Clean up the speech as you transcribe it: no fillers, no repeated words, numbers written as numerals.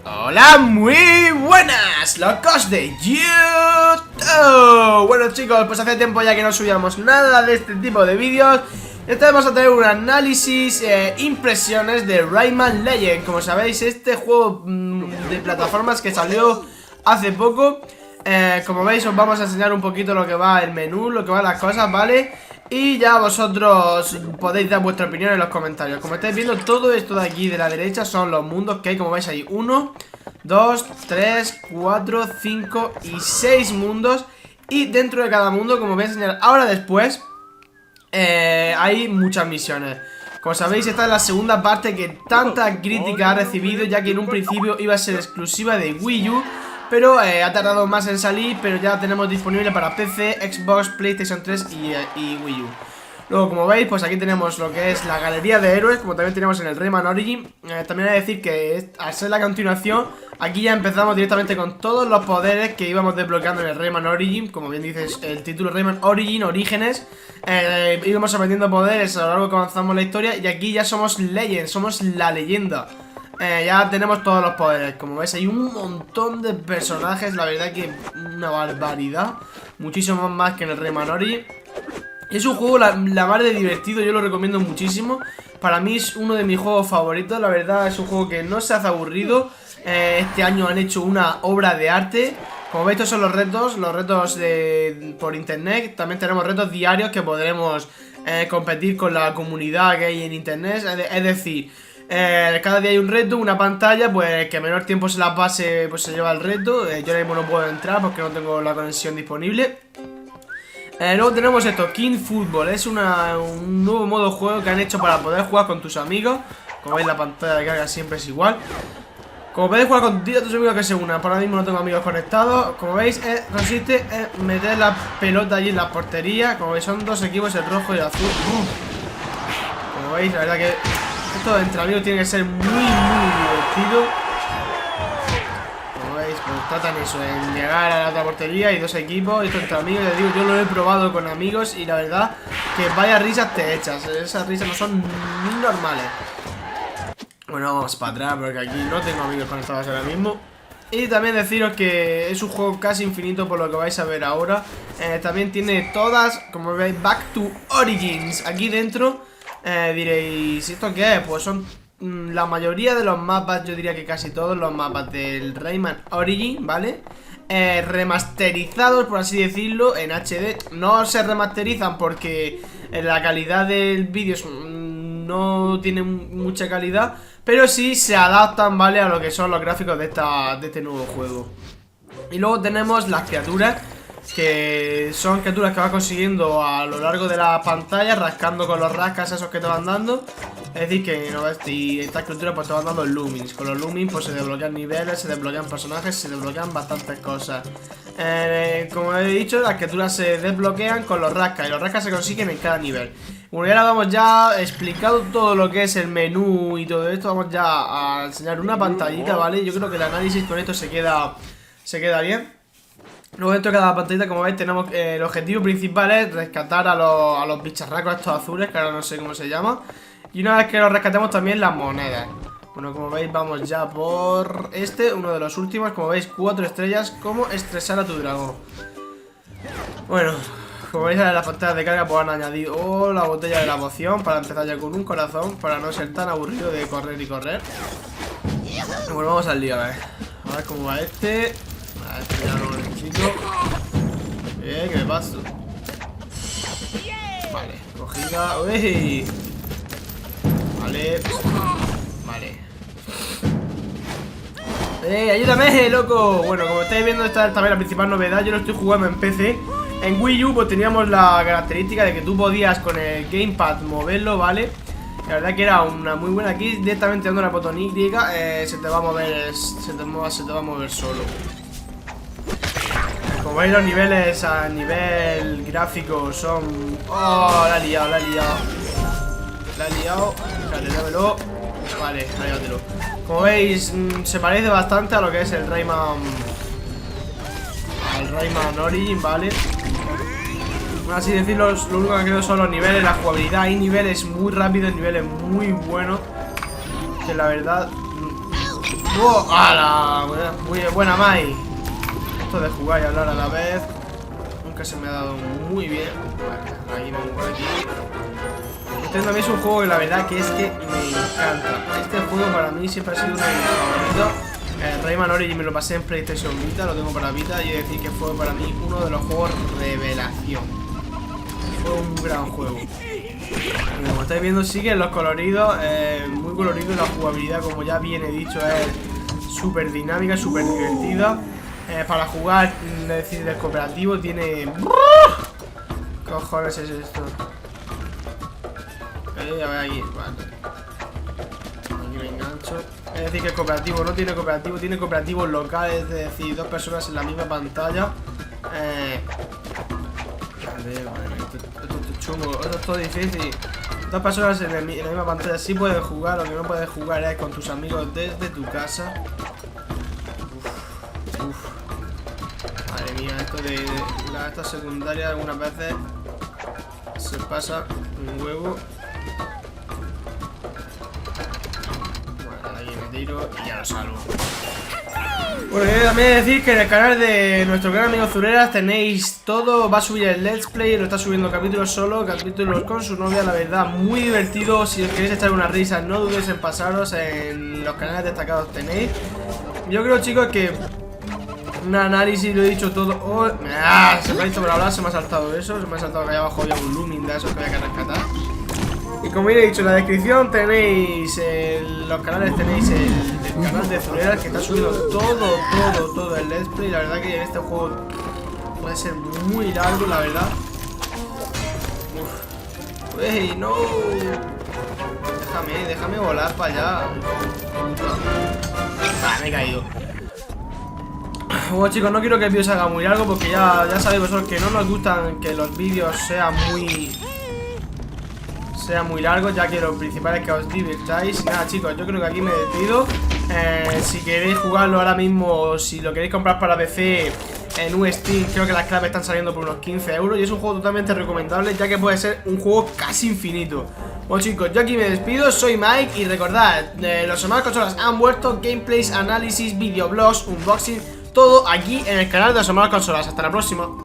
Hola, muy buenas, locos de YouTube. Bueno chicos, pues hace tiempo ya que no subíamos nada de este tipo de vídeos. Esta vez vamos a tener un análisis, impresiones de Rayman Legends. Como sabéis, este juego de plataformas que salió hace poco. Como veis, os vamos a enseñar un poquito lo que va el menú, lo que van las cosas, ¿vale? Y ya vosotros podéis dar vuestra opinión en los comentarios. Como estáis viendo, todo esto de aquí de la derecha son los mundos que hay, como veis ahí. 1, 2, 3, 4, 5 y 6 mundos. Y dentro de cada mundo, como voy a enseñar ahora después, hay muchas misiones. Como sabéis, esta es la segunda parte que tanta crítica ha recibido, ya que en un principio iba a ser exclusiva de Wii U, pero ha tardado más en salir, pero ya la tenemos disponible para PC, Xbox, PlayStation 3 y Wii U. Luego, como veis, pues aquí tenemos lo que es la galería de héroes, como también tenemos en el Rayman Origins. También hay que decir que al ser la continuación, aquí ya empezamos directamente con todos los poderes que íbamos desbloqueando en el Rayman Origins. Como bien dices, el título Rayman Origins, Orígenes. Íbamos aprendiendo poderes a lo largo que avanzamos la historia. Y aquí ya somos Legends, somos la leyenda. Ya tenemos todos los poderes. Como ves, hay un montón de personajes. La verdad que una barbaridad. Muchísimo más que en el Rayman Origins. Es un juego la mar de divertido, yo lo recomiendo muchísimo. Para mí es uno de mis juegos favoritos. La verdad es un juego que no se hace aburrido. Este año han hecho una obra de arte. Como veis, estos son los retos por internet. También tenemos retos diarios que podremos competir con la comunidad que hay en internet. Es decir, cada día hay un reto, una pantalla. Pues el que menor tiempo se la pase, pues se lleva el reto. Yo ahora mismo no puedo entrar porque no tengo la conexión disponible. Luego tenemos esto, King Football. Es un nuevo modo de juego que han hecho para poder jugar con tus amigos. Como veis, la pantalla de carga siempre es igual. Como podéis jugar con tus amigos que se unan. Por ahora mismo no tengo amigos conectados. Como veis, consiste en meter la pelota allí en la portería. Como veis, son dos equipos, el rojo y el azul. Como veis, la verdad que esto entre amigos tiene que ser muy divertido. Pues tratan eso, en llegar a la otra portería y dos equipos, esto entre amigos. Les digo, yo lo he probado con amigos y la verdad que vaya risas te echas. Esas risas no son ni normales. Bueno, vamos para atrás porque aquí no tengo amigos conectados ahora mismo. Y también deciros que es un juego casi infinito, por lo que vais a ver ahora. También tiene todas, como veis, Back to Origins. Aquí dentro diréis, ¿esto qué es? Pues son la mayoría de los mapas, yo diría que casi todos los mapas del Rayman Origins, ¿vale? Remasterizados, por así decirlo, en HD. No se remasterizan porque la calidad del vídeo no tiene mucha calidad, pero sí se adaptan, ¿vale? A lo que son los gráficos de este nuevo juego. Y luego tenemos las criaturas, que son criaturas que vas consiguiendo a lo largo de la pantalla, rascando con los rascas esos que te van dando. Es decir, que no ves, y estas criaturas pues te van dando lumins. Con los lumins pues se desbloquean niveles, se desbloquean personajes, se desbloquean bastantes cosas. Como he dicho, las criaturas se desbloquean con los rascas, y los rascas se consiguen en cada nivel. Bueno, y ahora vamos ya explicado todo lo que es el menú y todo esto. Vamos ya a enseñar una pantallita, ¿vale? Yo creo que el análisis con esto se queda bien. Luego dentro de cada pantallita, como veis, tenemos el objetivo principal es rescatar a los bicharracos estos azules, que ahora no sé cómo se llama. Y una vez que los rescatemos también las monedas. Bueno, como veis, vamos ya por uno de los últimos. Como veis, 4 estrellas, cómo estresar a tu dragón. Bueno, como veis en las pantallas de carga pues han añadido la botella de la poción para empezar ya con un corazón, para no ser tan aburrido de correr y correr. Bueno, vamos al lío, a ver cómo va este. A ver, ya lo necesito. ¿Qué me paso? Vale, cogida. ¡Uy! Vale. ¡Ayúdame, loco! Bueno, como estáis viendo, esta es también la principal novedad. Yo lo estoy jugando en PC. En Wii U pues teníamos la característica de que tú podías con el gamepad moverlo, ¿vale? La verdad que era una muy buena. Aquí directamente dando la botón Y se te va a mover, se te va a mover solo. Como veis, los niveles a nivel gráfico son... ¡Oh! La he liado. Vale, dámelo. Vale, llévatelo. Como veis, se parece bastante a lo que es el Rayman. Al Rayman Origins, ¿vale? Así decirlo, lo único que creo son los niveles, la jugabilidad. Hay niveles muy rápidos, niveles muy buenos, que la verdad ¡Oh! ¡Hala! Muy buena, Mai. Esto de jugar y hablar a la vez nunca se me ha dado muy bien. Vale, ahí me voy por aquí. Este también es un juego que la verdad que es que me encanta. Este juego para mí siempre ha sido uno de mis favoritos. Rayman Origins me lo pasé en PlayStation Vita, lo tengo para Vita, y he de decir que fue para mí uno de los juegos revelación. Fue un gran juego. Como estáis viendo, siguen los coloridos, muy colorido, y la jugabilidad, como ya bien he dicho, es súper dinámica, súper divertida. Para jugar, es decir, del cooperativo tiene... ¿Qué cojones es esto? A ver aquí, vale. Aquí me engancho. Es decir, que el cooperativo no tiene cooperativo, tiene cooperativos locales, es decir, dos personas en la misma pantalla. Esto es chungo, esto es todo difícil. Dos personas en la misma pantalla sí pueden jugar, lo que no puedes jugar es con tus amigos desde tu casa. Madre mía, esto de esta secundaria algunas veces se pasa un huevo. Bueno, ahí me tiro y ya lo salvo. Bueno, también decir que en el canal de nuestro gran amigo Zureras tenéis todo, va a subir el Let's Play, lo está subiendo capítulos solo, capítulos con su novia, la verdad, muy divertido. Si os queréis echar una risa, no dudéis en pasaros, en los canales destacados tenéis. Yo creo, chicos, que un análisis, lo he dicho todo. Oh, se me ha dicho por hablar, se me ha saltado eso, se me ha saltado que allá abajo había un Lumin de esos que había que rescatar. Y como ya he dicho, en la descripción tenéis los canales, tenéis el canal de Zureras, que está subiendo todo el Let's Play. La verdad que en este juego puede ser muy largo, la verdad. Uf. Uy, no. Déjame volar para allá. Me he caído. Bueno, chicos, no quiero que el vídeo se haga muy largo, porque ya sabéis vosotros que no nos gustan que los vídeos sean muy largos, ya que lo principal es que os divirtáis. Y nada, chicos, yo creo que aquí me despido. Si queréis jugarlo ahora mismo, si lo queréis comprar para PC en un Steam, creo que las claves están saliendo por unos 15 euros. Y es un juego totalmente recomendable, ya que puede ser un juego casi infinito. Bueno, chicos, yo aquí me despido, soy Mike. Y recordad, los hermanos consolas han vuelto. Gameplays, análisis, videoblogs, unboxing, todo aquí en el canal de los hermanos consolas. Hasta la próxima.